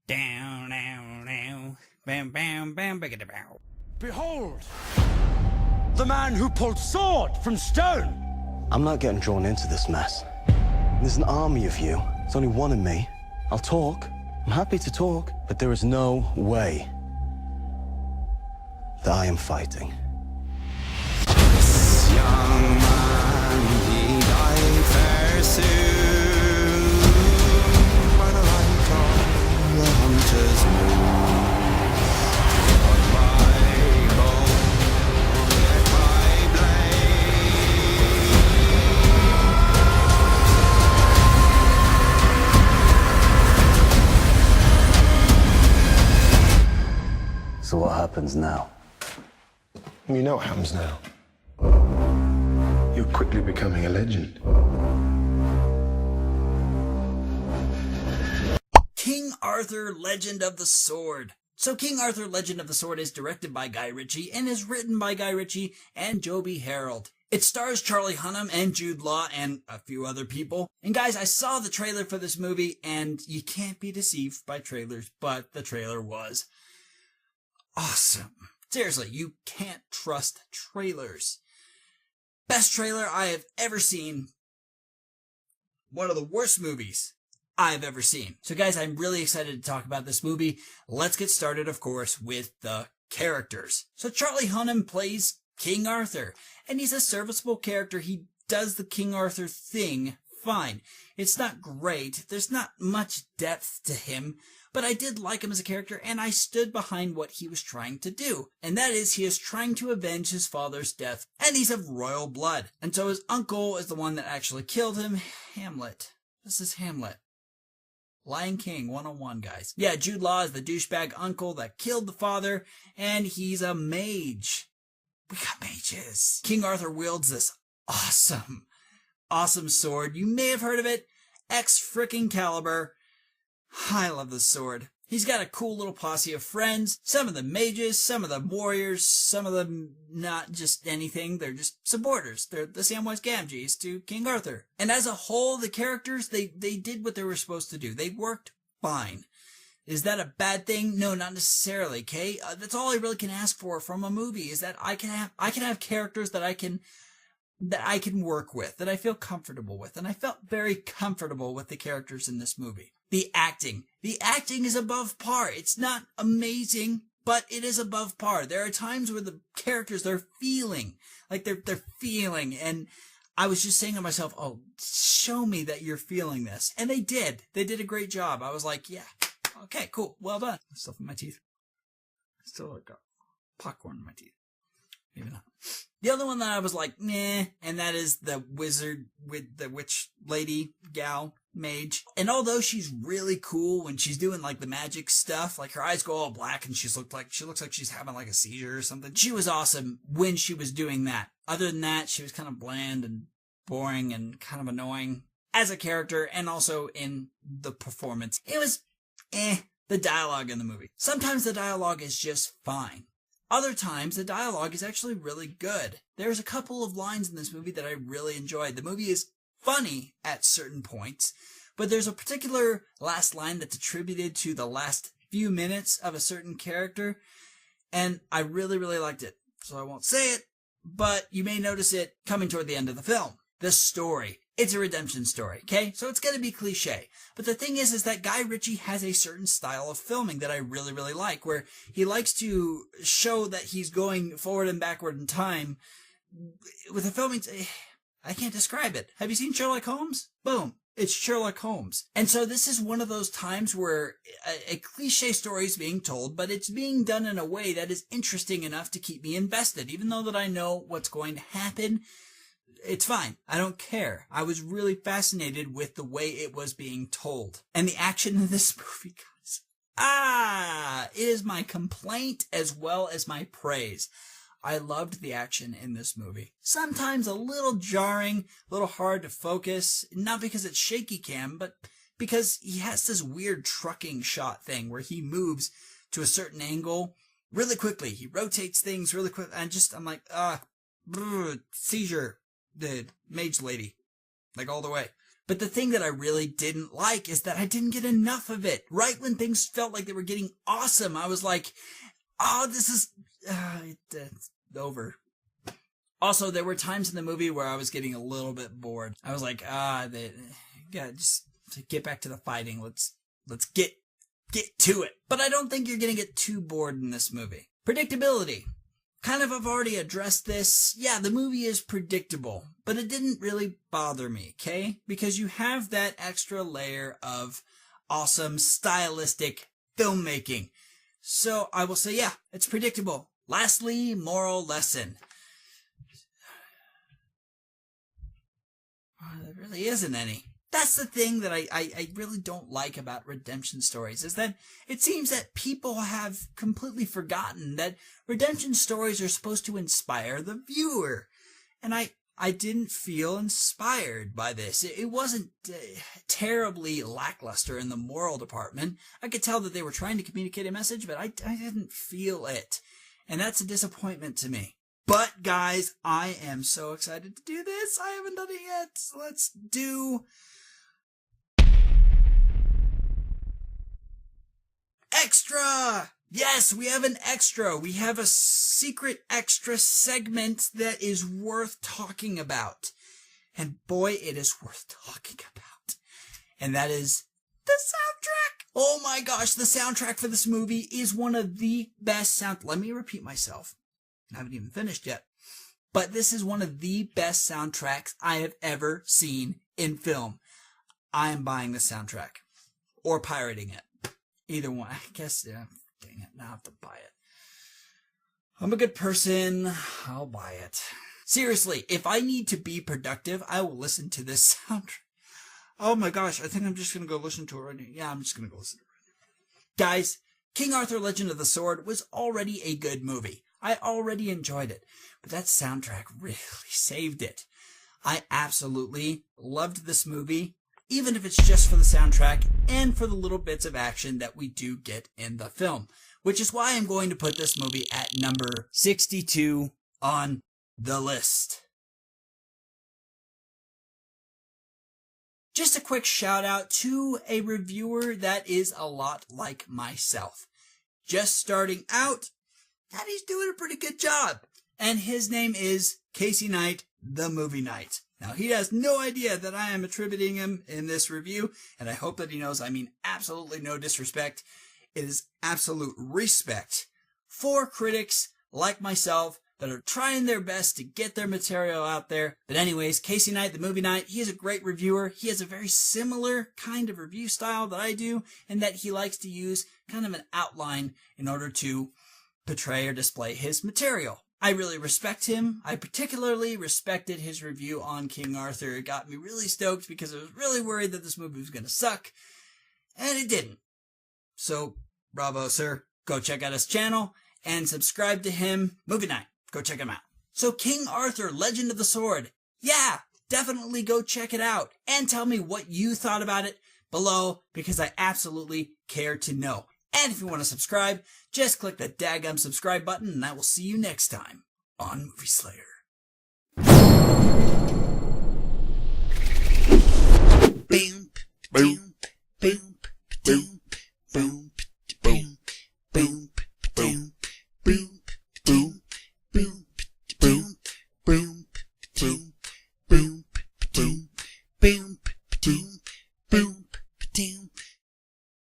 Down, down, down. Bam, bam, bam, biggity bow. Behold! The man who pulled sword from stone! I'm not getting drawn into this mess. There's an army of you. There's only one of me. I'll talk. I'm happy to talk. But there is no way that I am fighting. This young man, he died fair soon, by the light of the hunter's moon. Not by bow, yet by blade. So what happens now? You know what happens now. You're quickly becoming a legend. King Arthur, Legend of the Sword. So King Arthur, Legend of the Sword is directed by Guy Ritchie and is written by Guy Ritchie and Joby Harold. It stars Charlie Hunnam and Jude Law and a few other people. And guys, I saw the trailer for this movie, and you can't be deceived by trailers, but the trailer was awesome. Seriously, you can't trust trailers. Best trailer I have ever seen. One of the worst movies I've ever seen. So guys, I'm really excited to talk about this movie. Let's get started, of course, with the characters. So Charlie Hunnam plays King Arthur, and he's a serviceable character. He does the King Arthur thing fine. It's not great. There's not much depth to him, but I did like him as a character, and I stood behind what he was trying to do. And that is, he is trying to avenge his father's death, and he's of royal blood. And so his uncle is the one that actually killed him. Hamlet. This is Hamlet. Lion King 101, guys. Yeah, Jude Law is the douchebag uncle that killed the father, and he's a mage. We got mages. King Arthur wields this awesome sword. You may have heard of it. Excalibur. I love this sword. He's got a cool little posse of friends. Some of them mages, some of them warriors, some of them not just anything. They're just supporters. They're the Samwise Gamgees to King Arthur. And as a whole, the characters, they did what they were supposed to do. They worked fine. Is that a bad thing? No, not necessarily, okay? That's all I really can ask for from a movie, is that I can have characters that I can work with, that I feel comfortable with. And I felt very comfortable with the characters in this movie. The acting is above par. It's not amazing, but it is above par. There are times where the characters, they're feeling, and I was just saying to myself, oh, show me that you're feeling this. And they did. They did a great job. I was like, yeah, okay, cool, well done. Stuff in my teeth. I still got popcorn in my teeth. Maybe not. The other one that I was like, meh, and that is the wizard with the witch lady, gal, mage. And although she's really cool when she's doing like the magic stuff, like her eyes go all black and she looks like she's having like a seizure or something. She was awesome when she was doing that. Other than that, she was kind of bland and boring and kind of annoying as a character, and also in the performance. It was the dialogue in the movie. Sometimes the dialogue is just fine. Other times, the dialogue is actually really good. There's a couple of lines in this movie that I really enjoyed. The movie is funny at certain points, but there's a particular last line that's attributed to the last few minutes of a certain character, and I really, really liked it. So I won't say it, but you may notice it coming toward the end of the film. The story. It's a redemption story, okay? So it's going to be cliche. But the thing is that Guy Ritchie has a certain style of filming that I really, really like, where he likes to show that he's going forward and backward in time. With the filming, I can't describe it. Have you seen Sherlock Holmes? Boom. It's Sherlock Holmes. And so this is one of those times where a cliche story is being told, but it's being done in a way that is interesting enough to keep me invested. Even though that I know what's going to happen, it's fine. I don't care. I was really fascinated with the way it was being told. And the action in this movie, guys. It is my complaint as well as my praise. I loved the action in this movie. Sometimes a little jarring, a little hard to focus. Not because it's shaky cam, but because he has this weird trucking shot thing where he moves to a certain angle really quickly. He rotates things really quick. I'm like, seizure. The mage lady, like all the way. But the thing that I really didn't like is that I didn't get enough of it. Right when things felt like they were getting awesome, I was like, oh, this is it's over. Also, there were times in the movie where I was getting a little bit bored. I was like, just get back to the fighting. Let's get to it. But I don't think you're going to get too bored in this movie. Predictability. Kind of, I've already addressed this. Yeah, the movie is predictable, but it didn't really bother me, okay? Because you have that extra layer of awesome stylistic filmmaking. So I will say, yeah, it's predictable. Lastly, moral lesson. There really isn't any. That's the thing that I really don't like about redemption stories, is that it seems that people have completely forgotten that redemption stories are supposed to inspire the viewer. And I didn't feel inspired by this. It wasn't terribly lackluster in the moral department. I could tell that they were trying to communicate a message, but I didn't feel it. And that's a disappointment to me. But guys, I am so excited to do this. I haven't done it yet. So let's do extra. Yes, we have an extra. We have a secret extra segment that is worth talking about. And boy, it is worth talking about. And that is the soundtrack. Oh my gosh, the soundtrack for this movie is one of the best Let me repeat myself. I haven't even finished yet. But this is one of the best soundtracks I have ever seen in film. I am buying the soundtrack. Or pirating it. Either one. I guess, yeah, dang it, now I have to buy it. I'm a good person. I'll buy it. Seriously, if I need to be productive, I will listen to this soundtrack. Oh my gosh, I think I'm just going to go listen to it right now. Yeah, I'm just going to go listen to it right now. Guys, King Arthur Legend of the Sword was already a good movie. I already enjoyed it, but that soundtrack really saved it. I absolutely loved this movie, even if it's just for the soundtrack and for the little bits of action that we do get in the film, which is why I'm going to put this movie at number 62 on the list. Just a quick shout out to a reviewer that is a lot like myself. Just starting out, and he's doing a pretty good job. And his name is Casey Knight, the Movie Knight. Now, he has no idea that I am attributing him in this review, and I hope that he knows I mean absolutely no disrespect. It is absolute respect for critics like myself that are trying their best to get their material out there. But anyways, Casey Knight, the Movie Knight, he is a great reviewer. He has a very similar kind of review style that I do, in that he likes to use kind of an outline in order to portray or display his material. I really respect him. I particularly respected his review on King Arthur. It got me really stoked because I was really worried that this movie was going to suck, and it didn't. So, bravo, sir. Go check out his channel and subscribe to him. Movie Night. Go check him out. So, King Arthur, Legend of the Sword. Yeah, definitely go check it out and tell me what you thought about it below, because I absolutely care to know. And if you want to subscribe, just click the daggum subscribe button, and I will see you next time on MovieSlayer. Boom, boom, boom, boom, boom, boom, boom, boom, boom, boom, boom, boom, boom, boom, boom, boom, boom, boom, boom.